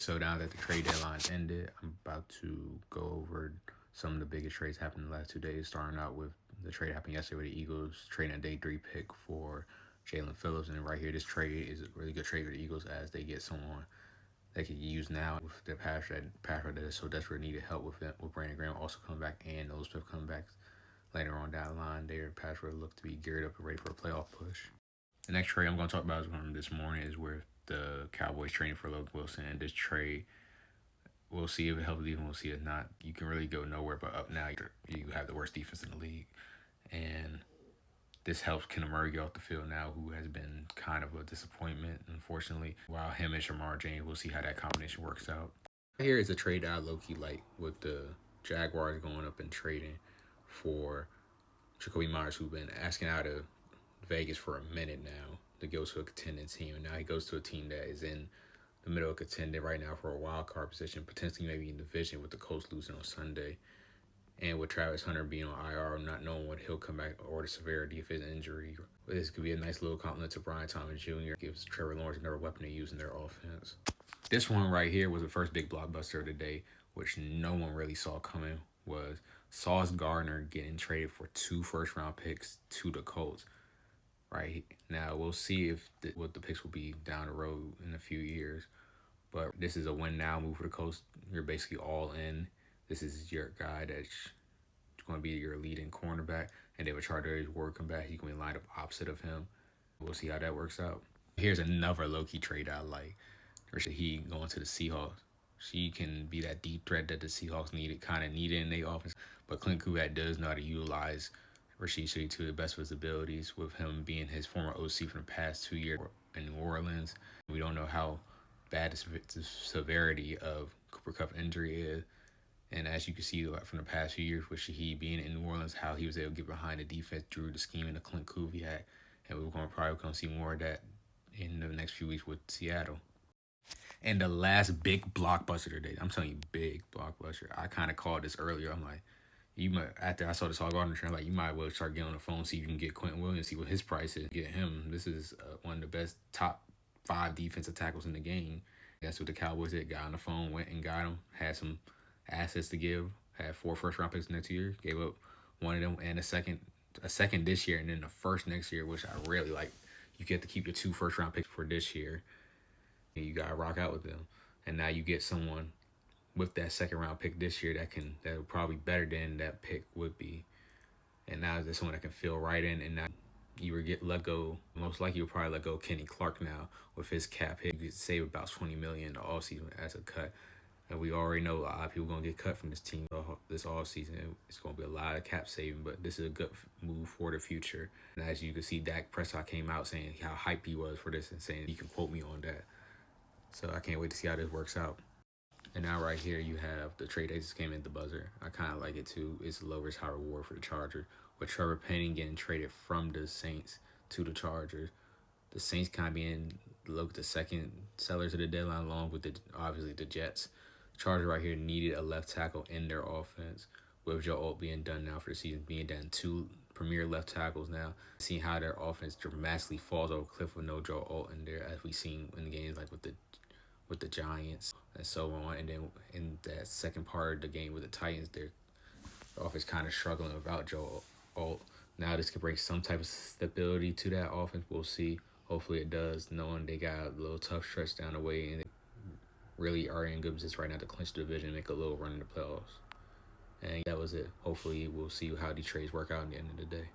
So now that the trade deadline ended, I'm about to go over some of the biggest trades happened in the last 2 days, starting out with the trade happened yesterday with the Eagles, trading a day 3 pick for Jalen Phillips. And right here, this trade is a really good trade for the Eagles as they get someone they can use now with their pass that is so desperate needed help with it, with Brandon Graham also coming back and those Smith coming back later on down the line. Their pass rush look to be geared up and ready for a playoff push. The next trade I'm going to talk about is this morning is where the Cowboys training for Logan Wilson. And this trade, we'll see if it helps even. We'll see if not. You can really go nowhere but up now. You have the worst defense in the league. And this helps Kenneth Murray get off the field now, who has been kind of a disappointment, unfortunately. While him and Shamar James, we'll see how that combination works out. Here is a trade that I low-key like with the Jaguars going up and trading for Jacoby Myers, who's been asking out of Vegas for a minute now to go to a contending team. And now he goes to a team that is in the middle of contending right now for a wild card position, potentially maybe in division with the Colts losing on Sunday. And with Travis Hunter being on IR, not knowing when he'll come back or the severity of his injury, this could be a nice little compliment to Brian Thomas Jr. Gives Trevor Lawrence another weapon to use in their offense. This one right here was the first big blockbuster of the day, which no one really saw coming, was Sauce Gardner getting traded for 2 first-round picks to the Colts. Right now, we'll see if what the picks will be down the road in a few years. But this is a win-now move for the Colts. You're basically all in. This is your guy that's going to be your leading cornerback. And David Charter Ward come back. He's going to be lined up opposite of him. We'll see how that works out. Here's another low-key trade I like. Rashid He going to the Seahawks. She can be that deep threat that the Seahawks kind of needed in their offense. But Clint Kubiak does know how to utilize Rashid Shaheed to the best of his abilities, with him being his former OC from the past 2 years in New Orleans. We don't know how bad the severity of Cooper Kupp injury is. And as you can see from the past few years with Shaheed being in New Orleans, how he was able to get behind the defense through the scheme of Clint Kubiak. And we're probably going to see more of that in the next few weeks with Seattle. And the last big blockbuster today, I'm telling you, big blockbuster. I kind of called this earlier. I'm like, you might, after I saw this Sauce Gardner trend, like, you might well start getting on the phone, see if you can get Quentin Williams, see what his price is. Get him. This is one of the best top 5 defensive tackles in the game. That's what the Cowboys did. Got on the phone, went and got him. Had some assets to give. Had 4 first-round picks next year. Gave up one of them and a second this year, and then the first next year, which I really like. You get to keep your 2 first-round picks for this year. And you gotta rock out with them. And now you get someone with that second-round pick this year that will probably better than that pick would be. And now there's someone that can fill right in, and now you would let go. Most likely you'll probably let go Kenny Clark now with his cap hit. You could save about $20 million all season as a cut. And we already know a lot of people going to get cut from this team this all season. It's going to be a lot of cap saving, but this is a good move for the future. And as you can see, Dak Prescott came out saying how hyped he was for this and saying he can quote me on that. So I can't wait to see how this works out. And now right here you have the trade that just came in the buzzer. I kind of like it too. It's low risk, high reward for the Chargers. With Trevor Penning getting traded from the Saints to the Chargers. The Saints kind of being the second sellers of the deadline, along with obviously the Jets. Chargers right here needed a left tackle in their offense, with Joe Alt being done now for the season, being done 2 premier left tackles now. Seeing how their offense dramatically falls over a cliff with no Joe Alt in there, as we seen in games like with the Giants and so on. And then in that second part of the game with the Titans, their offense kind of struggling without Joe Alt. Now this could bring some type of stability to that offense. We'll see. Hopefully it does, knowing they got a little tough stretch down the way and they really are in good position right now to clinch the division and make a little run in the playoffs. And that was it. Hopefully we'll see how these trades work out in the end of the day.